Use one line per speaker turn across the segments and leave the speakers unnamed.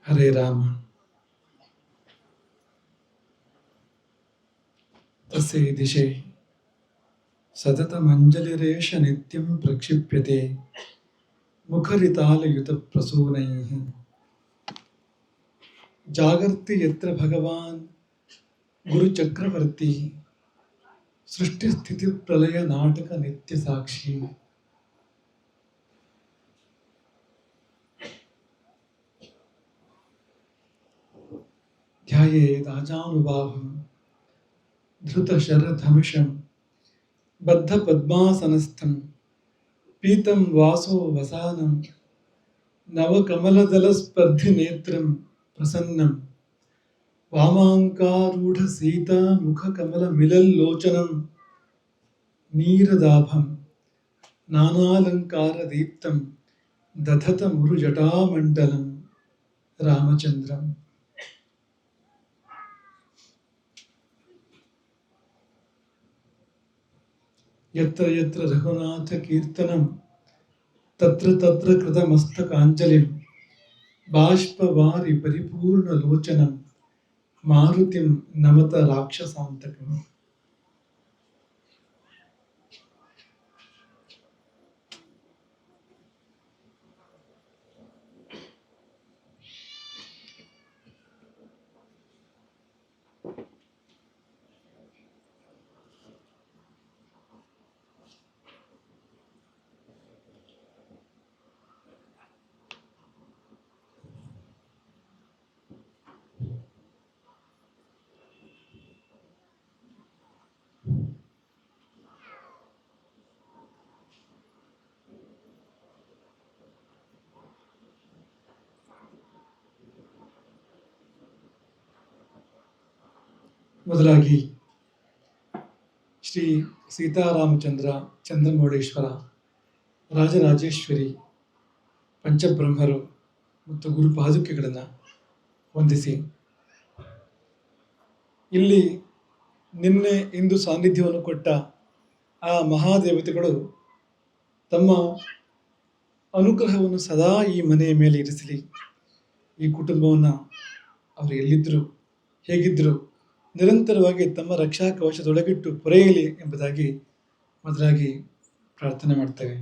ಹರೇ ರಾಮ. ತಸ್ಯೈ ದಿಶೆ ಸತತಮಂಜಲಿರೇಷ ನಿತ್ಯಂ ಪ್ರಕ್ಷಿಪ್ಯತೆ ಮುಖರಿತಾಲಯುತ ಪ್ರಸೂನೈಃ. ಜಾಗರ್ತಿ ಯತ್ರ ಭಗವಾನ್ ಗುರುಚಕ್ರವರ್ತಿ ಸೃಷ್ಟಿಸ್ಥಿತಿ ಪ್ರಲಯ ನಾಟಕ ನಿತ್ಯ ಸಾಕ್ಷಿ. ಧ್ಯಾಯೇದಾಜಾನುಬಾಹುಂ ಧೃತಶರಧನುಷಂ ಬದ್ಧ ಪದ್ಮಾಸನಸ್ಥಂ ಪೀತಂ ವಾಸೋ ವಸಾನಂ ನವಕಮಲದಲಸ್ಪರ್ಧಿ ನೇತ್ರಂ ಪ್ರಸನ್ನಂ ವಾಮಾಂಕಾರೂಢ ಸೀತಾ ಮುಖಕಮಲ ಮಿಲಲ್ಲೋಚನಂ ನೀರದಾಭಂ ನಾನಾಲಂಕಾರ ದೀಪ್ತಂ ದಧತ ಮುರುಜಟಾಮಂಡಲಂ ರಾಮಚಂದ್ರಂ. ಯತ್ರ ಯತ್ರ ರಘುನಾಥ ಕೀರ್ತನಂ ತತ್ರ ತತ್ರ ಕೃತಮಸ್ತಕಾಂಜಲಿಂ ಬಾಷ್ಪವಾರಿ ಪರಿಪೂರ್ಣ ಲೋಚನಂ ಮಾರುತಿಂ ನಮತ ರಾಕ್ಷಸಾಂತಕಂ. ಮೊದಲಾಗಿ ಶ್ರೀ ಸೀತಾರಾಮಚಂದ್ರ ಚಂದ್ರಮೌಳೇಶ್ವರ ರಾಜರಾಜೇಶ್ವರಿ ಪಂಚಬ್ರಹ್ಮರು ಮತ್ತು ಗುರುಪಾದುಕೆಗಳನ್ನು ವಂದಿಸಿ, ಇಲ್ಲಿ ನಿನ್ನೆ ಇಂದು ಸಾನ್ನಿಧ್ಯವನ್ನು ಕೊಟ್ಟ ಆ ಮಹಾದೇವತೆಗಳು ತಮ್ಮ ಅನುಗ್ರಹವನ್ನು ಸದಾ ಈ ಮನೆಯ ಮೇಲೆ ಇರಿಸಲಿ. ಈ ಕುಟುಂಬವನ್ನು ಅವರು ಎಲ್ಲಿದ್ದರು, ಹೇಗಿದ್ದರು, ನಿರಂತರವಾಗಿ ತಮ್ಮ ರಕ್ಷಾ ಕವಚದೊಳಗಿಟ್ಟು ಪೊರೆಯಲಿ ಎಂಬುದಾಗಿ ಮೊದಲಾಗಿ ಪ್ರಾರ್ಥನೆ ಮಾಡ್ತೇವೆ.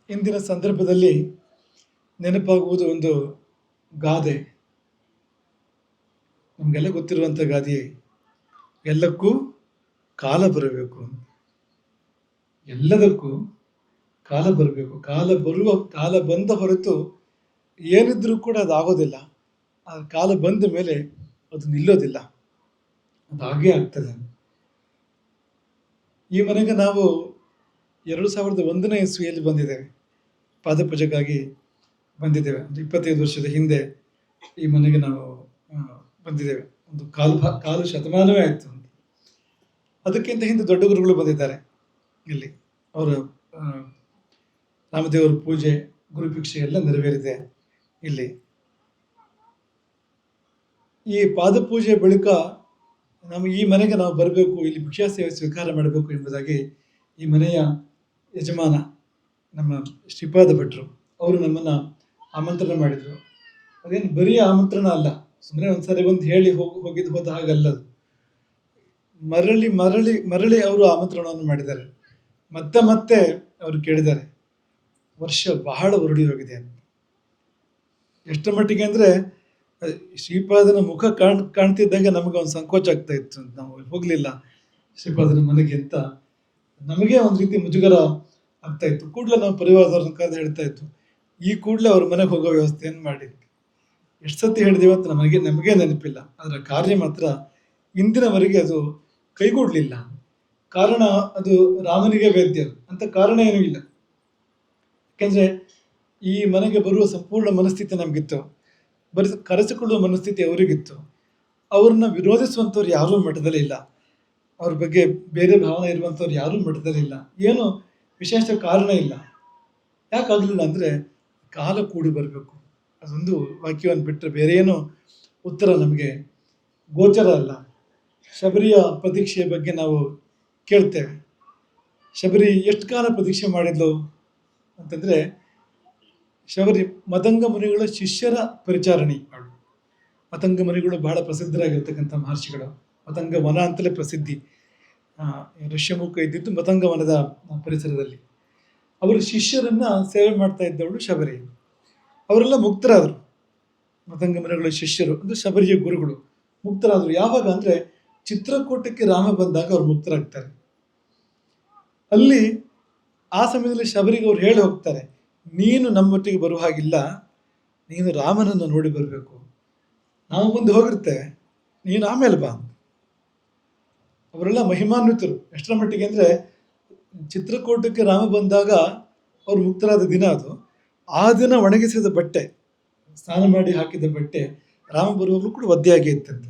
ಇಂದಿನ ಸಂದರ್ಭದಲ್ಲಿ ನೆನಪಾಗುವುದು ಒಂದು ಗಾದೆ, ನಮಗೆಲ್ಲ ಗೊತ್ತಿರುವಂಥ ಗಾದೆಯೇ, ಎಲ್ಲಕ್ಕೂ ಕಾಲ ಬರಬೇಕು. ಎಲ್ಲದಕ್ಕೂ ಕಾಲ ಬರಬೇಕು. ಕಾಲ ಬಂದ ಹೊರತು ಏನಿದ್ರೂ ಕೂಡ ಅದು ಆಗೋದಿಲ್ಲ. ಆ ಕಾಲ ಬಂದ ಮೇಲೆ ಅದು ನಿಲ್ಲೋದಿಲ್ಲ, ಅದು ಹಾಗೇ ಆಗ್ತದೆ. ಈ ಮನೆಗೆ ನಾವು 2001ನೇ ಇಸ್ವಿಯಲ್ಲಿ ಬಂದಿದ್ದೇವೆ, ಪಾದಪೂಜೆಗಾಗಿ ಬಂದಿದ್ದೇವೆ. 25 ವರ್ಷದ ಹಿಂದೆ ಈ ಮನೆಗೆ ನಾವು ಬಂದಿದ್ದೇವೆ. ಒಂದು ಕಾಲು ಶತಮಾನವೇ ಆಯಿತು. ಅದಕ್ಕಿಂತ ಹಿಂದೆ ದೊಡ್ಡ ಗುರುಗಳು ಬಂದಿದ್ದಾರೆ ಇಲ್ಲಿ. ಅವರ ರಾಮದೇವರ ಪೂಜೆ, ಗುರುಭಿಕ್ಷೆ ಎಲ್ಲ ನೆರವೇರಿದೆ ಇಲ್ಲಿ. ಈ ಪಾದಪೂಜೆ ಬಳಿಕ ಈ ಮನೆಗೆ ನಾವು ಬರಬೇಕು, ಇಲ್ಲಿ ಭಿಕ್ಷಾ ಸೇವೆ ಸ್ವೀಕಾರ ಮಾಡಬೇಕು ಎಂಬುದಾಗಿ ಈ ಮನೆಯ ಯಜಮಾನ ನಮ್ಮ ಶ್ರೀಪಾದ ಭಟ್ರು ಅವರು ನಮ್ಮನ್ನು ಆಮಂತ್ರಣ ಮಾಡಿದರು. ಅದೇನು ಬರೀ ಆಮಂತ್ರಣ ಅಲ್ಲ, ಸುಮ್ಮನೆ ಒಂದ್ಸರಿ ಬಂದು ಹೇಳಿ ಹೋದ ಹಾಗಲ್ಲದು. ಮರಳಿ ಮರಳಿ ಮರಳಿ ಅವರು ಆಮಂತ್ರಣವನ್ನು ಮಾಡಿದ್ದಾರೆ. ಮತ್ತೆ ಮತ್ತೆ ಅವರು ಕೇಳಿದ್ದಾರೆ. ವರ್ಷ ಬಹಳ ಹೊರಡಿ ಹೋಗಿದೆ. ಎಷ್ಟರ ಮಟ್ಟಿಗೆ ಅಂದರೆ ಶ್ರೀಪಾದನ ಮುಖ ಕಾಣ್ತಿದ್ದಾಗ ನಮಗೆ ಒಂದು ಸಂಕೋಚ ಆಗ್ತಾ ಇತ್ತು. ನಾವು ಹೋಗಲಿಲ್ಲ ಶ್ರೀಪಾದನ ಮನೆಗೆ ಅಂತ ನಮಗೆ ಒಂದು ರೀತಿ ಮುಜುಗರ ಆಗ್ತಾ ಇತ್ತು. ಕೂಡಲೇ ನಾವು ಪರಿವಾರದವ್ರನ್ನ ಕರೆದು ಹೇಳ್ತಾ ಇತ್ತು, ಈ ಕೂಡಲೇ ಅವ್ರ ಮನೆಗೆ ಹೋಗೋ ವ್ಯವಸ್ಥೆಯನ್ನು ಮಾಡಿ. ಎಷ್ಟು ಸತಿ ಹೇಳಿದೀವಿ ಅಂತ ನಮಗೇ ನೆನಪಿಲ್ಲ. ಅದರ ಕಾರ್ಯ ಮಾತ್ರ ಇಂದಿನವರೆಗೆ ಅದು ಕೈಗೂಡಲಿಲ್ಲ. ಕಾರಣ ಅದು ರಾಮನಿಗೆ ವೇದ್ಯ ಅಂತ ಕಾರಣ ಏನೂ ಇಲ್ಲ. ಯಾಕೆಂದರೆ ಈ ಮನೆಗೆ ಬರುವ ಸಂಪೂರ್ಣ ಮನಸ್ಥಿತಿ ನಮಗಿತ್ತು, ಕರೆಸಿಕೊಳ್ಳುವ ಮನಸ್ಥಿತಿ ಅವರಿಗಿತ್ತು. ಅವ್ರನ್ನ ವಿರೋಧಿಸುವಂಥವ್ರು ಯಾರೂ ಮಠದಲ್ಲಿ ಇಲ್ಲ, ಅವ್ರ ಬಗ್ಗೆ ಬೇರೆ ಭಾವನೆ ಇರುವಂಥವ್ರು ಯಾರೂ ಮಠದಲ್ಲಿ ಇಲ್ಲ. ಏನು ವಿಶೇಷ ಕಾರಣ ಇಲ್ಲ. ಯಾಕಾಗಲಿಲ್ಲ ಅಂದರೆ ಕಾಲ ಕೂಡಿ ಬರಬೇಕು. ಅದೊಂದು ವಾಕ್ಯವನ್ನು ಬಿಟ್ಟರೆ ಬೇರೆ ಏನೋ ಉತ್ತರ ನಮಗೆ ಗೋಚರ ಅಲ್ಲ. ಶಬರಿಯ ಪ್ರತೀಕ್ಷೆಯ ಬಗ್ಗೆ ನಾವು ಕೇಳ್ತೇವೆ. ಶಬರಿ ಎಷ್ಟು ಕಾಲ ಪ್ರತೀಕ್ಷೆ ಮಾಡಿದ್ಲು ಅಂತಂದರೆ ಶಬರಿ ಮದಂಗ ಮುನಿಗಳ ಶಿಷ್ಯರ ಪರಿಚಾರಣಿ ಅವಳು. ಮತಂಗ ಮುನಿಗಳು ಬಹಳ ಪ್ರಸಿದ್ಧರಾಗಿರ್ತಕ್ಕಂಥ ಮಹರ್ಷಿಗಳು. ಮತಂಗ ವನ ಅಂತಲೇ ಪ್ರಸಿದ್ಧಿ. ಆ, ಋಷ್ಯಮುಖ ಇದ್ದಿದ್ದು ಮತಂಗ ವನದ ಪರಿಸರದಲ್ಲಿ. ಅವರ ಶಿಷ್ಯರನ್ನ ಸೇವೆ ಮಾಡ್ತಾ ಇದ್ದವಳು ಶಬರಿ. ಅವರೆಲ್ಲ ಮುಕ್ತರಾದರು. ಮತಂಗ ಮುನಿಗಳ ಶಿಷ್ಯರು ಅಂದ್ರೆ ಶಬರಿಯ ಗುರುಗಳು ಮುಕ್ತರಾದರು. ಯಾವಾಗ ಅಂದ್ರೆ ಚಿತ್ರಕೂಟಕ್ಕೆ ರಾಮ ಬಂದಾಗ ಅವ್ರು ಮುಕ್ತರಾಗ್ತಾರೆ. ಅಲ್ಲಿ ಆ ಸಮಯದಲ್ಲಿ ಶಬರಿಗೆ ಅವ್ರು ಹೇಳಿ ಹೋಗ್ತಾರೆ, ನೀನು ನಮ್ಮೊಟ್ಟಿಗೆ ಬರುವ ಹಾಗಿಲ್ಲ, ನೀನು ರಾಮನನ್ನು ನೋಡಿ ಬರಬೇಕು, ನಾವು ಮುಂದೆ ಹೋಗಿರ್ತೇವೆ, ನೀನು ಆಮೇಲೆ ಬಾ. ಅವರೆಲ್ಲ ಮಹಿಮಾನ್ವಿತರು. ಎಷ್ಟರ ಮಟ್ಟಿಗೆ ಅಂದ್ರೆ ಚಿತ್ರಕೂಟಕ್ಕೆ ರಾಮ ಬಂದಾಗ ಅವ್ರು ಮುಕ್ತರಾದ ದಿನ ಅದು. ಆ ದಿನ ಒಣಗಿಸಿದ ಬಟ್ಟೆ, ಸ್ನಾನ ಮಾಡಿ ಹಾಕಿದ ಬಟ್ಟೆ ರಾಮ ಬರುವಾಗಲೂ ಕೂಡ ಒದ್ದೆಯಾಗಿ ಇತ್ತಂತೆ.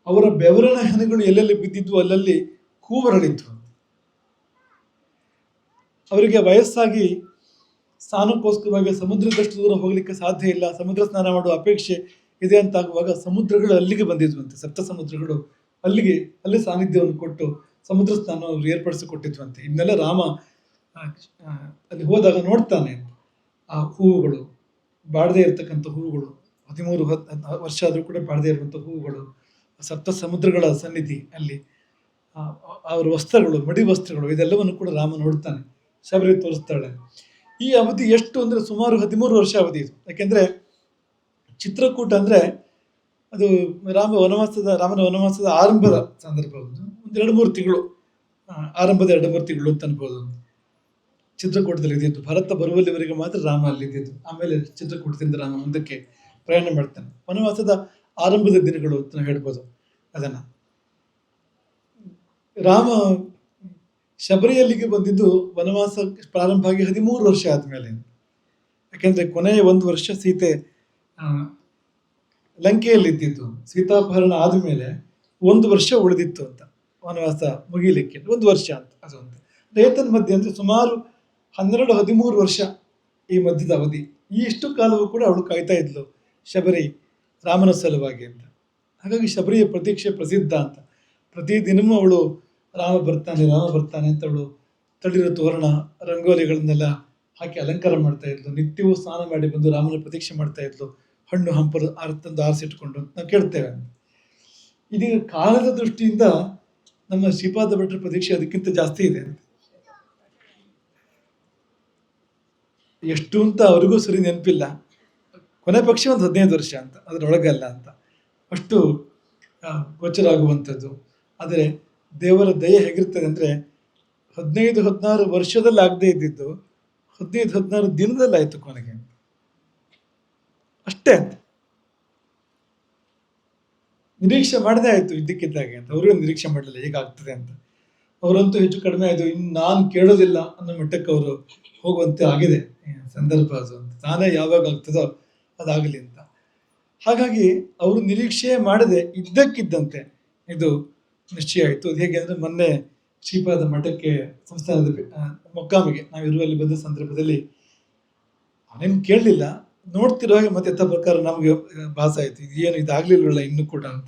ಅವರ ಬೆವರಿನ ಹನಿಗಳು ಎಲ್ಲೆಲ್ಲಿ ಬಿದ್ದಿದ್ವು ಅಲ್ಲಲ್ಲಿ ಕೂವರಳಿದ್ವು. ಅವರಿಗೆ ವಯಸ್ಸಾಗಿ ಸ್ನಾನಕ್ಕೋಸ್ಕರವಾಗಿ ಸಮುದ್ರದಷ್ಟು ದೂರ ಹೋಗ್ಲಿಕ್ಕೆ ಸಾಧ್ಯ ಇಲ್ಲ, ಸಮುದ್ರ ಸ್ನಾನ ಮಾಡುವ ಅಪೇಕ್ಷೆ ಇದೆ ಅಂತಾಗುವಾಗ ಸಮುದ್ರಗಳು ಅಲ್ಲಿಗೆ ಬಂದಿದ್ವಂತೆ. ಸಪ್ತ ಸಮುದ್ರಗಳು ಅಲ್ಲಿ ಸಾನ್ನಿಧ್ಯವನ್ನು ಕೊಟ್ಟು ಸಮುದ್ರ ಸ್ನಾನ ಅವರು ಏರ್ಪಡಿಸಿಕೊಟ್ಟಿದ್ವಂತೆ. ಇದನ್ನೆಲ್ಲ ರಾಮ ಅಲ್ಲಿ ಹೋದಾಗ ನೋಡ್ತಾನೆ. ಆ ಹೂವುಗಳು, ಬಾಡದೆ ಇರತಕ್ಕಂಥ ಹೂವುಗಳು, 13 ವರ್ಷ ಆದರೂ ಕೂಡ ಬಾಡದೆ ಇರುವಂಥ ಹೂವುಗಳು, ಸಪ್ತ ಸಮುದ್ರಗಳ ಸನ್ನಿಧಿ ಅಲ್ಲಿ, ಅವರ ವಸ್ತ್ರಗಳು, ಮಡಿ ವಸ್ತ್ರಗಳು, ಇದೆಲ್ಲವನ್ನು ಕೂಡ ರಾಮ ನೋಡ್ತಾನೆ. ಶಬರಿ ತೋರಿಸ್ತಾಳೆ. ಈ ಅವಧಿ ಎಷ್ಟು ಅಂದ್ರೆ ಸುಮಾರು 13 ವರ್ಷ ಅವಧಿ ಇದು. ಯಾಕೆಂದ್ರೆ ಚಿತ್ರಕೂಟ ಅಂದ್ರೆ ಅದು ರಾಮನ ವನವಾಸದ ಆರಂಭದ ಸಂದರ್ಭ. ಒಂದು 2-3 ತಿಂಗಳು, ಆರಂಭದ 2-3 ತಿಂಗಳು ಅಂತ ಅನ್ಬೋದು. ಚಿತ್ರಕೂಟದಲ್ಲಿ ಇದ್ದಿದ್ದು ಭರತ ಬರುವಲ್ಲಿವರೆಗೆ ಮಾತ್ರ ರಾಮ ಅಲ್ಲಿ ಇದ್ದಿದ್ದು. ಆಮೇಲೆ ಚಿತ್ರಕೂಟದಿಂದ ರಾಮ ಮುಂದಕ್ಕೆ ಪ್ರಯಾಣ ಮಾಡ್ತಾನೆ. ವನವಾಸದ ಆರಂಭದ ದಿನಗಳು ಅಂತ ನಾವು ಹೇಳ್ಬೋದು ಅದನ್ನ. ರಾಮ ಶಬರಿಯಲ್ಲಿಗೆ ಬಂದಿದ್ದು ವನವಾಸ ಪ್ರಾರಂಭ ಆಗಿ 13 ವರ್ಷ ಆದ್ಮೇಲೆ. ಯಾಕೆಂದ್ರೆ ಕೊನೆಯ 1 ವರ್ಷ ಸೀತೆ ಲಂಕೆಯಲ್ಲಿ ಇದ್ದಿದ್ದು. ಸೀತಾಪಹರಣ ಆದ್ಮೇಲೆ 1 ವರ್ಷ ಉಳಿದಿತ್ತು ಅಂತ ವನವಾಸ ಮುಗಿಲಿಕ್ಕೆ. 1 ವರ್ಷ ಅಂತ ಅದೊಂದು ಏತನ್ ಮಧ್ಯೆ ಅಂದ್ರೆ ಸುಮಾರು 12-13 ವರ್ಷ ಈ ಮಧ್ಯದ ಅವಧಿ. ಈ ಇಷ್ಟು ಕಾಲವೂ ಕೂಡ ಅವಳು ಕಾಯ್ತಾ ಇದ್ಲು ಶಬರಿ ರಾಮನ ಸಲುವಾಗಿ ಅಂತ. ಹಾಗಾಗಿ ಶಬರಿಯ ಪ್ರತೀಕ್ಷೆ ಪ್ರಸಿದ್ಧ ಅಂತ. ಪ್ರತಿದಿನವೂ ಅವಳು ರಾಮ ಬರ್ತಾನೆ ಅಂತ ಅವಳು ತಳಿರೋ ತೋರಣ, ರಂಗೋಲಿಗಳನ್ನೆಲ್ಲ ಹಾಕಿ ಅಲಂಕಾರ ಮಾಡ್ತಾ ಇದ್ಲು. ನಿತ್ಯವೂ ಸ್ನಾನ ಮಾಡಿ ಬಂದು ರಾಮನ ಪ್ರತೀಕ್ಷೆ ಮಾಡ್ತಾ ಇದ್ಲು. ಹಣ್ಣು ಹಂಪಲು ತಂದು ಆರಿಸಿಟ್ಕೊಂಡು ನಾವು ಕೇಳ್ತೇವೆ. ಇದೀಗ ಕಾಲದ ದೃಷ್ಟಿಯಿಂದ ನಮ್ಮ ಶ್ರೀಪಾದ ಭಟ್ರ ಪ್ರತೀಕ್ಷೆ ಅದಕ್ಕಿಂತ ಜಾಸ್ತಿ ಇದೆ. ಎಷ್ಟು ಅಂತ ಅವ್ರಿಗೂ ಸರಿ ನೆನಪಿಲ್ಲ. ಕೊನೆ ಪಕ್ಷ ಒಂದು 15 ವರ್ಷ ಅಂತ, ಅದರೊಳಗಲ್ಲ ಅಂತ, ಅಷ್ಟು ಗೋಚರ ಆಗುವಂಥದ್ದು. ಆದರೆ ದೇವರ ದಯೆ ಹೇಗಿರ್ತದೆ ಅಂದ್ರೆ 15-16 ವರ್ಷದಲ್ಲಿ ಆಗದೆ ಇದ್ದಿದ್ದು 15-16 ದಿನದಲ್ಲಿ ಆಯ್ತು ಕೊನೆಗೆ, ಅಷ್ಟೇ ಅಂತ. ನಿರೀಕ್ಷೆ ಮಾಡದೇ ಆಯ್ತು ಇದ್ದಕ್ಕಿದ್ದಾಗೆ ಅಂತ. ಅವರೂ ನಿರೀಕ್ಷೆ ಮಾಡಲಿಲ್ಲ ಹೇಗಾಗ್ತದೆ ಅಂತ. ಅವರಂತೂ ಹೆಚ್ಚು ಕಡಿಮೆ ಆಯ್ತು, ಇನ್ನು ನಾನು ಕೇಳೋದಿಲ್ಲ ಅನ್ನೋ ಮಟ್ಟಕ್ಕೆ ಅವರು ಹೋಗುವಂತೆ ಆಗಿದೆ ಸಂದರ್ಭ ಅದು ಅಂತ. ತಾನೇ ಯಾವಾಗ ಆಗ್ತದೋ ಅದಾಗಲಿ ಅಂತ. ಹಾಗಾಗಿ ಅವರು ನಿರೀಕ್ಷೆ ಮಾಡದೆ ಇದ್ದಕ್ಕಿದ್ದಂತೆ ಇದು ನಿಶ್ಚಯ ಆಯಿತು. ಅದು ಹೇಗೆ ಅಂದರೆ ಮೊನ್ನೆ ಶ್ರೀಪಾದ ಮಠಕ್ಕೆ ಸಂಸ್ಥಾನದ ಮೊಕ್ಕಾಮಿಗೆ ನಾವಿರುವಲ್ಲಿ ಬಂದ ಸಂದರ್ಭದಲ್ಲಿ ಅವನೇನು ಕೇಳಲಿಲ್ಲ, ನೋಡ್ತಿರೋ ಹಾಗೆ ಮತ್ತೆ ಎತ್ತ ಪ್ರಕಾರ ನಮಗೆ ಭಾಸ ಆಯಿತು, ಇದೇನು ಇದಾಗಲಿಲ್ಲವಲ್ಲ ಇನ್ನೂ ಕೂಡ ಅಂತ.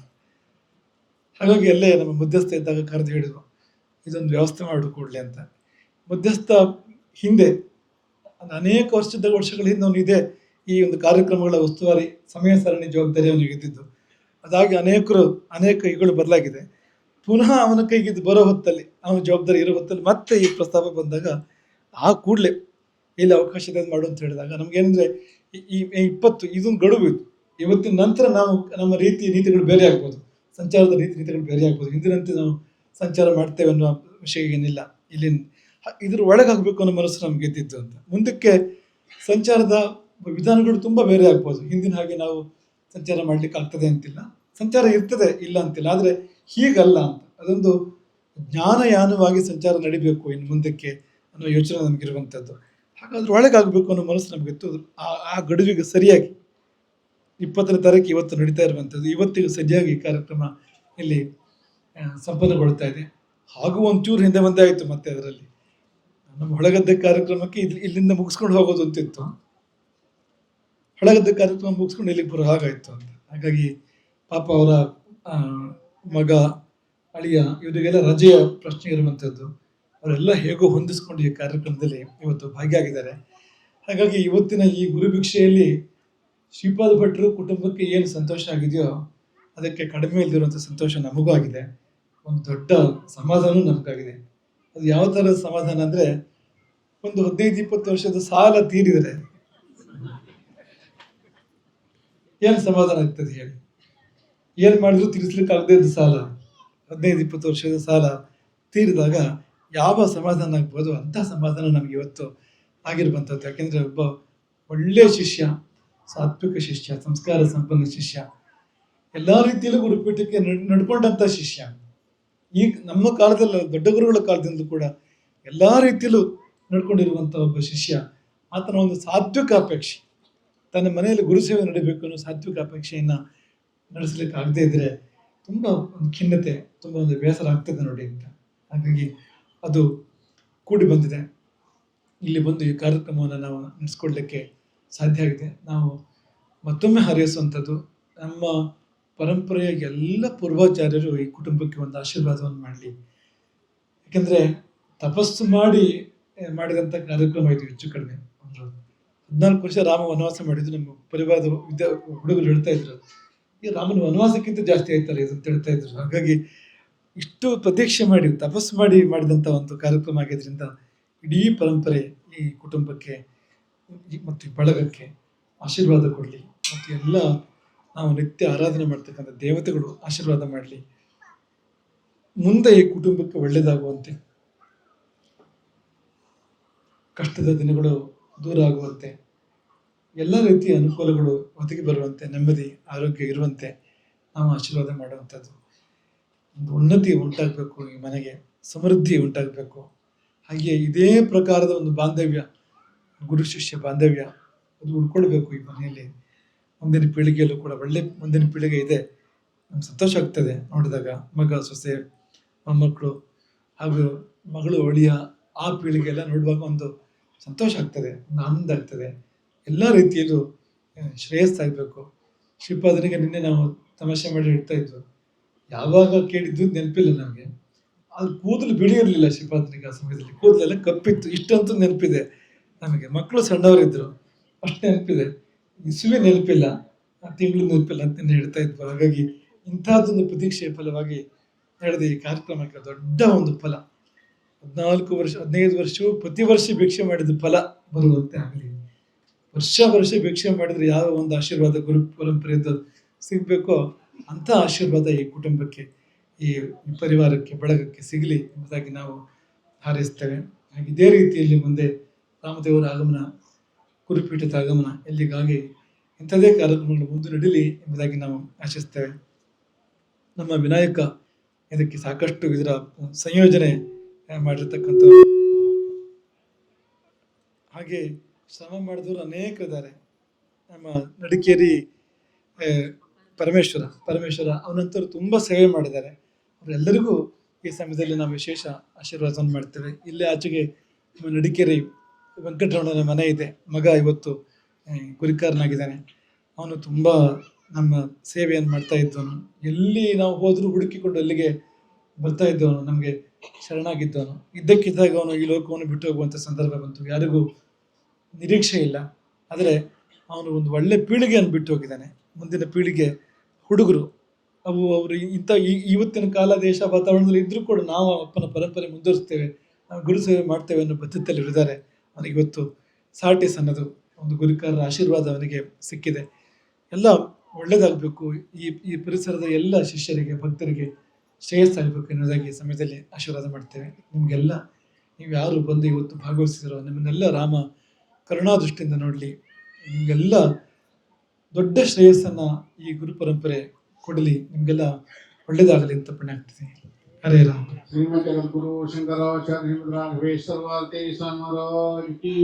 ಹಾಗಾಗಿ ಅಲ್ಲೇ ನಮ್ಮ ಮಧ್ಯಸ್ಥ ಇದ್ದಾಗ ಕರೆದು ಹೇಳಿದ್ರು, ಇದೊಂದು ವ್ಯವಸ್ಥೆ ಮಾಡು ಕೂಡಲೇ ಅಂತ. ಮಧ್ಯಸ್ಥ ಹಿಂದೆ ಅನೇಕ ವರ್ಷಗಳ ಹಿಂದೆ ಅವನು ಇದೆ ಈ ಒಂದು ಕಾರ್ಯಕ್ರಮಗಳ ಉಸ್ತುವಾರಿ ಸಮಯ ಸರಣಿ ಜವಾಬ್ದಾರಿ ಅವನಿಗೆ ಇದ್ದಿದ್ದು. ಅದಾಗಿ ಅನೇಕ ಯುಗಗಳು ಬದಲಾಗಿದೆ. ಪುನಃ ಅವನ ಕೈಗಿದ್ದು ಬರೋ ಹೊತ್ತಲ್ಲಿ, ಅವನ ಜವಾಬ್ದಾರಿ ಇರೋ ಹೊತ್ತಲ್ಲಿ ಮತ್ತೆ ಈ ಪ್ರಸ್ತಾಪ ಬಂದಾಗ ಆ ಕೂಡಲೇ ಇಲ್ಲಿ ಅವಕಾಶ ಇದೆ ಮಾಡು ಅಂತ ಹೇಳಿದಾಗ ನಮ್ಗೇನಂದ್ರೆ ಈ 20 ಇದೊಂದು ಗಡುವು ಇದು. ಇವತ್ತಿನ ನಂತರ ನಾವು ನಮ್ಮ ನೀತಿಗಳು ಬೇರೆ ಆಗ್ಬೋದು, ಸಂಚಾರದ ನೀತಿಗಳು ಬೇರೆ ಆಗ್ಬೋದು. ಹಿಂದಿನಂತೆ ನಾವು ಸಂಚಾರ ಮಾಡ್ತೇವೆ ಅನ್ನೋ ವಿಷಯ ಏನಿಲ್ಲ. ಇಲ್ಲಿ ಇದ್ರ ಒಳಗಾಗಬೇಕು ಅನ್ನೋ ಮನಸ್ಸು ನಮ್ಗೆ ಗೆದ್ದಿದ್ದು ಅಂತ. ಮುಂದಕ್ಕೆ ಸಂಚಾರದ ವಿಧಾನಗಳು ತುಂಬ ಬೇರೆ ಆಗ್ಬೋದು. ಹಿಂದಿನ ಹಾಗೆ ನಾವು ಸಂಚಾರ ಮಾಡ್ಲಿಕ್ಕೆ ಆಗ್ತದೆ ಅಂತಿಲ್ಲ, ಸಂಚಾರ ಇರ್ತದೆ ಇಲ್ಲ ಅಂತಿಲ್ಲ, ಆದರೆ ಹೀಗಲ್ಲ ಅಂತ. ಅದೊಂದು ಜ್ಞಾನಯಾನವಾಗಿ ಸಂಚಾರ ನಡಿಬೇಕು ಇನ್ನು ಮುಂದಕ್ಕೆ ಅನ್ನೋ ಯೋಚನೆ ನಮಗಿರುವಂಥದ್ದು. ಹಾಗಾದ್ರೆ ಒಳಗಾಗಬೇಕು ಅನ್ನೋ ಮನಸ್ಸು ನಮಗಿತ್ತು. ಆ ಗಡುವಿಗೆ ಸರಿಯಾಗಿ 20ನೇ ತಾರೀಕು ಇವತ್ತು ನಡೀತಾ ಇರುವಂಥದ್ದು. ಇವತ್ತಿಗೆ ಸರಿಯಾಗಿ ಈ ಕಾರ್ಯಕ್ರಮ ಇಲ್ಲಿ ಸಂಪನ್ನಗೊಳ್ತಾ ಇದೆ. ಹಾಗೂ ಒಂಚೂರು ಹಿಂದೆ ಮುಂದೆ ಆಯಿತು. ಮತ್ತೆ ಅದರಲ್ಲಿ ನಮ್ಮ ಹೊಳಗದ್ದೆ ಕಾರ್ಯಕ್ರಮಕ್ಕೆ ಇಲ್ಲಿಂದ ಮುಗಿಸ್ಕೊಂಡು ಹೋಗೋದು ಅಂತಿತ್ತು. ಹೊಳಗದ್ದೆ ಕಾರ್ಯಕ್ರಮ ಮುಗಿಸ್ಕೊಂಡು ಇಲ್ಲಿಗೆ ಬರೋ ಹಾಗಾಯಿತು ಅಂತ. ಹಾಗಾಗಿ ಪಾಪ ಅವರ ಮಗ, ಅಳಿಯ ಇವರಿಗೆಲ್ಲ ರಜೆಯ ಪ್ರಶ್ನೆ ಇರುವಂಥದ್ದು. ಅವರೆಲ್ಲ ಹೇಗೋ ಹೊಂದಿಸ್ಕೊಂಡು ಈ ಕಾರ್ಯಕ್ರಮದಲ್ಲಿ ಇವತ್ತು ಭಾಗಿಯಾಗಿದ್ದಾರೆ. ಹಾಗಾಗಿ ಇವತ್ತಿನ ಈ ಗುರುಭಿಕ್ಷೆಯಲ್ಲಿ ಶ್ರೀಪಾದ ಭಟ್ರು ಕುಟುಂಬಕ್ಕೆ ಏನು ಸಂತೋಷ ಆಗಿದೆಯೋ ಅದಕ್ಕೆ ಕಡಿಮೆ ಇಲ್ದಿರುವಂಥ ಸಂತೋಷ ನಮಗೂ ಆಗಿದೆ. ಒಂದು ದೊಡ್ಡ ಸಮಾಧಾನ ನಮಗಾಗಿದೆ. ಅದು ಯಾವ ಥರದ ಸಮಾಧಾನ ಅಂದರೆ, ಒಂದು 15-20 ವರ್ಷದ ಸಾಲ ತೀರಿದರೆ ಏನು ಸಮಾಧಾನ ಆಗ್ತದೆ ಹೇಳಿ? ಏನು ಮಾಡಿದ್ರು ತೀರಿಸ್ಲಿಕ್ಕಾಗದೇ ಇದ್ದ ಸಾಲ, 15-20 ವರ್ಷದ ಸಾಲ ತೀರಿದಾಗ ಯಾವ ಸಮಾಧಾನ ಆಗ್ಬೋದು ಅಂಥ ಸಮಾಧಾನ ನಮಗೆ ಇವತ್ತು ಆಗಿರುವಂಥದ್ದು. ಯಾಕೆಂದರೆ ಒಬ್ಬ ಒಳ್ಳೆಯ ಶಿಷ್ಯ, ಸಾತ್ವಿಕ ಶಿಷ್ಯ, ಸಂಸ್ಕಾರ ಸಂಪನ್ನ ಶಿಷ್ಯ, ಎಲ್ಲ ರೀತಿಯಲ್ಲೂ ಗುರುಪೀಠಕ್ಕೆ ನಡ್ಕೊಂಡಂಥ ಶಿಷ್ಯ. ಈಗ ನಮ್ಮ ಕಾಲದಲ್ಲಿ ದೊಡ್ಡ ಗುರುಗಳ ಕಾಲದಿಂದಲೂ ಕೂಡ ಎಲ್ಲ ರೀತಿಯಲ್ಲೂ ನಡ್ಕೊಂಡಿರುವಂಥ ಒಬ್ಬ ಶಿಷ್ಯ, ಆತನ ಒಂದು ಸಾತ್ವಿಕ ಅಪೇಕ್ಷೆ, ತನ್ನ ಮನೆಯಲ್ಲಿ ಗುರುಸೇವೆ ನಡೀಬೇಕು ಅನ್ನೋ ಸಾತ್ವಿಕ ಅಪೇಕ್ಷೆಯನ್ನು ನಡೆಸಲಿಕ್ಕೆ ಆಗದೇ ಇದ್ದರೆ ತುಂಬ ಒಂದು ಖಿನ್ನತೆ, ತುಂಬ ಒಂದು ಬೇಸರ ಆಗ್ತದೆ ನೋಡಿ ಅಂತ. ಹಾಗಾಗಿ ಅದು ಕೂಡಿ ಬಂದಿದೆ. ಇಲ್ಲಿ ಬಂದು ಈ ಕಾರ್ಯಕ್ರಮವನ್ನು ನಾವು ನಡೆಸ್ಕೊಡ್ಲಿಕ್ಕೆ ಸಾಧ್ಯ ಆಗಿದೆ. ನಾವು ಮತ್ತೊಮ್ಮೆ ಹಾರೈಸುವಂಥದ್ದು, ನಮ್ಮ ಪರಂಪರೆಯ ಎಲ್ಲ ಪೂರ್ವಾಚಾರ್ಯರು ಈ ಕುಟುಂಬಕ್ಕೆ ಒಂದು ಆಶೀರ್ವಾದವನ್ನು ಮಾಡಲಿ. ಯಾಕೆಂದರೆ ತಪಸ್ಸು ಮಾಡಿದಂಥ ಕಾರ್ಯಕ್ರಮ ಇದು. ಹೆಚ್ಚು ಕಡಿಮೆ ಒಂದು 14 ವರ್ಷ ರಾಮ ವನವಾಸ ಮಾಡಿದ್ದು ನಮ್ಮ ಪರಿವಾರದ ಹುಡುಗರು ಹೇಳ್ತಾ ಇದ್ರು. ಈ ರಾಮನ ವನವಾಸಕ್ಕಿಂತ ಜಾಸ್ತಿ ಆಯ್ತಾರೆ ಇದು ಅಂತ ಹೇಳ್ತಾ ಇದ್ರು. ಹಾಗಾಗಿ ಇಷ್ಟು ಪ್ರತೀಕ್ಷೆ ಮಾಡಿ ತಪಸ್ಸು ಮಾಡಿದಂಥ ಒಂದು ಕಾರ್ಯಕ್ರಮ ಆಗಿದ್ದರಿಂದ ಇಡೀ ಪರಂಪರೆ ಈ ಕುಟುಂಬಕ್ಕೆ ಮತ್ತು ಈ ಬಳಗಕ್ಕೆ ಆಶೀರ್ವಾದ ಕೊಡಲಿ. ಮತ್ತು ಎಲ್ಲ ನಾವು ನಿತ್ಯ ಆರಾಧನೆ ಮಾಡ್ತಕ್ಕಂಥ ದೇವತೆಗಳು ಆಶೀರ್ವಾದ ಮಾಡಲಿ. ಮುಂದೆ ಈ ಕುಟುಂಬಕ್ಕೆ ಒಳ್ಳೆಯದಾಗುವಂತೆ, ಕಷ್ಟದ ದಿನಗಳು ದೂರ ಆಗುವಂತೆ, ಎಲ್ಲ ರೀತಿಯ ಅನುಕೂಲಗಳು ಒದಗಿ ಬರುವಂತೆ, ನೆಮ್ಮದಿ ಆರೋಗ್ಯ ಇರುವಂತೆ ನಾವು ಆಶೀರ್ವಾದ ಮಾಡುವಂಥದ್ದು. ಒಂದು ಉನ್ನತಿ ಉಂಟಾಗಬೇಕು, ಈ ಮನೆಗೆ ಸಮೃದ್ಧಿ ಉಂಟಾಗಬೇಕು. ಹಾಗೆ ಇದೇ ಪ್ರಕಾರದ ಒಂದು ಬಾಂಧವ್ಯ, ಗುರು ಶಿಷ್ಯ ಬಾಂಧವ್ಯ ಅದು ಉಳ್ಕೊಳ್ಬೇಕು ಈ ಮನೆಯಲ್ಲಿ. ಮುಂದಿನ ಪೀಳಿಗೆಯಲ್ಲೂ ಕೂಡ ಒಳ್ಳೆ ಮುಂದಿನ ಪೀಳಿಗೆ ಇದೆ. ನಮ್ಗೆ ಸಂತೋಷ ಆಗ್ತದೆ ನೋಡಿದಾಗ. ಮಗ, ಸೊಸೆ, ಮೊಮ್ಮಕ್ಕಳು ಹಾಗೂ ಮಗಳು, ಒಳಿಯ ಆ ಪೀಳಿಗೆ ಎಲ್ಲ ನೋಡುವಾಗ ಒಂದು ಸಂತೋಷ ಆಗ್ತದೆ, ಒಂದು ಆನಂದ ಆಗ್ತದೆ. ಎಲ್ಲ ರೀತಿಯಲ್ಲೂ ಶ್ರೇಯಸ್ಸಾಗಬೇಕು. ಶ್ರೀಪಾದನಿಗೆ ನಿನ್ನೆ ನಾವು ತಮಾಷೆ ಮಾಡಿ ಇಡ್ತಾ ಇದ್ವು, ಯಾವಾಗ ಕೇಳಿದ್ದು ನೆನಪಿಲ್ಲ ನಮಗೆ. ಅದು ಕೂದಲು ಬಿಳಿ ಇರಲಿಲ್ಲ ಶ್ರೀಪಾದನಿಗೆ. ಆ ಸಮಯದಲ್ಲಿ ಕೂದಲೆಲ್ಲ ಕಪ್ಪಿತ್ತು, ಇಷ್ಟಂತೂ ನೆನಪಿದೆ ನಮಗೆ. ಮಕ್ಕಳು ಸಣ್ಣವರಿದ್ದರು, ಅಷ್ಟು ನೆನಪಿದೆ. ಇಸುವೆ ನೆನಪಿಲ್ಲ, ತಿಂಗಳು ನೆನಪಿಲ್ಲ ಅಂತ ಹೇಳ್ತಾ ಇದ್ವು. ಹಾಗಾಗಿ ಇಂಥದ್ದೊಂದು ಪ್ರತೀಕ್ಷೆಯ ಫಲವಾಗಿ ನಡೆದ ಈ ಕಾರ್ಯಕ್ರಮಕ್ಕೆ ದೊಡ್ಡ ಒಂದು ಫಲ, 14 ವರ್ಷ 15 ವರ್ಷವೂ ಪ್ರತಿ ವರ್ಷ ಭಿಕ್ಷೆ ಮಾಡಿದ ಫಲ ಬರುವಂತೆ ಆಗಲಿ. ವರ್ಷ ಭಿಕ್ಷೆ ಮಾಡಿದರೆ ಯಾವ ಒಂದು ಆಶೀರ್ವಾದ ಗುರು ಪರಂಪರೆಯಿಂದ ಸಿಗಬೇಕೋ ಅಂಥ ಆಶೀರ್ವಾದ ಈ ಕುಟುಂಬಕ್ಕೆ, ಈ ಪರಿವಾರಕ್ಕೆ, ಬಳಗಕ್ಕೆ ಸಿಗಲಿ ಎಂಬುದಾಗಿ ನಾವು ಹಾರೈಸ್ತೇವೆ. ಹಾಗೆ ಇದೇ ರೀತಿಯಲ್ಲಿ ಮುಂದೆ ರಾಮದೇವರ ಆಗಮನ, ಗುರುಪೀಠದ ಆಗಮನ ಎಲ್ಲಿಗಾಗಿ ಇಂಥದೇ ಕಾರ್ಯಕ್ರಮಗಳು ಮುಂದೆ ನಡೀಲಿ ಎಂಬುದಾಗಿ ನಾವು ಆಶಿಸ್ತೇವೆ. ನಮ್ಮ ವಿನಾಯಕ ಇದಕ್ಕೆ ಸಾಕಷ್ಟು ಇದರ ಸಂಯೋಜನೆ ಮಾಡಿರ್ತಕ್ಕಂಥವ್ರು, ಹಾಗೆ ಶ್ರಮ ಮಾಡಿದವರು ಅನೇಕ ಇದ್ದಾರೆ. ನಮ್ಮ ನಡಿಕೇರಿ ಪರಮೇಶ್ವರ ಅವನಂತರೂ ತುಂಬ ಸೇವೆ ಮಾಡಿದ್ದಾರೆ. ಅವರೆಲ್ಲರಿಗೂ ಈ ಸಮಯದಲ್ಲಿ ನಾವು ವಿಶೇಷ ಆಶೀರ್ವಾದವನ್ನು ಮಾಡ್ತೇವೆ. ಇಲ್ಲೇ ಆಚೆಗೆ ನಮ್ಮ ನಡಿಕೇರಿ ವೆಂಕಟರಮಣನ ಮನೆ ಇದೆ. ಮಗ ಇವತ್ತು ಗುರಿಕಾರನಾಗಿದ್ದಾನೆ. ಅವನು ತುಂಬ ನಮ್ಮ ಸೇವೆಯನ್ನು ಮಾಡ್ತಾ ಇದ್ದವನು. ಎಲ್ಲಿ ನಾವು ಹೋದರೂ ಹುಡುಕಿಕೊಂಡು ಅಲ್ಲಿಗೆ ಬರ್ತಾ ಇದ್ದವನು, ನಮಗೆ ಶರಣಾಗಿದ್ದವನು. ಇದ್ದಕ್ಕಿದ್ದಾಗ ಅವನು ಈ ಲೋಕವನ್ನು ಬಿಟ್ಟು ಹೋಗುವಂಥ ಸಂದರ್ಭ ಬಂತು. ಯಾರಿಗೂ ನಿರೀಕ್ಷೆ ಇಲ್ಲ, ಆದರೆ ಅವನು ಒಂದು ಒಳ್ಳೆ ಪೀಳಿಗೆಯನ್ನು ಬಿಟ್ಟು ಹೋಗಿದ್ದಾನೆ. ಮುಂದಿನ ಪೀಳಿಗೆ ಹುಡುಗರು ಅವರು ಇವತ್ತಿನ ಕಾಲ, ದೇಶ, ವಾತಾವರಣದಲ್ಲಿ ಇದ್ದರೂ ಕೂಡ ನಾವು ಅಪ್ಪನ ಪರಂಪರೆ ಮುಂದುವರಿಸ್ತೇವೆ, ನಾವು ಗುರು ಸೇವೆ ಮಾಡ್ತೇವೆ ಅನ್ನೋ ಬದ್ಧತೆಯಲ್ಲಿ ಇದ್ದಾರೆ. ಅವನಿಗೆ ಇವತ್ತು ಸಾಟಿ ಸನ್ನದು ಒಂದು ಗುರುಕಾರರ ಆಶೀರ್ವಾದ ಅವನಿಗೆ ಸಿಕ್ಕಿದೆ. ಎಲ್ಲ ಒಳ್ಳೆಯದಾಗಬೇಕು, ಈ ಪರಿಸರದ ಎಲ್ಲ ಶಿಷ್ಯರಿಗೆ, ಭಕ್ತರಿಗೆ ಶ್ರೇಯಸ್ಸಾಗಬೇಕು ಎನ್ನುವುದಾಗಿ ಸಮಯದಲ್ಲಿ ಆಶೀರ್ವಾದ ಮಾಡ್ತೇವೆ. ನಿಮಗೆಲ್ಲ ನೀವು ಯಾರು ಬಂದು ಇವತ್ತು ಭಾಗವಹಿಸಿರೋ ನಿಮ್ಮನ್ನೆಲ್ಲ ರಾಮ ಕರುಣಾದೃಷ್ಟಿಯಿಂದ ನೋಡಲಿ, ನಿಮಗೆಲ್ಲ ದೊಡ್ಡ ಶ್ರೇಯಸ್ಸನ್ನು ಈ ಗುರು ಪರಂಪರೆ ಕೊಡಲಿ, ನಿಮಗೆಲ್ಲ ಒಳ್ಳೆಯದಾಗಲಿ ಅಂತ ಪುಣ್ಯ ಆಗ್ತದೆ. ಹರೇ ರಾಮ.
ಶ್ರೀಮಂತ ಗುರು ಶಂಕರಾಚಾರ್ಯ ರಾಘವೇಶ್ವರ ಸ್ವಾಮಿ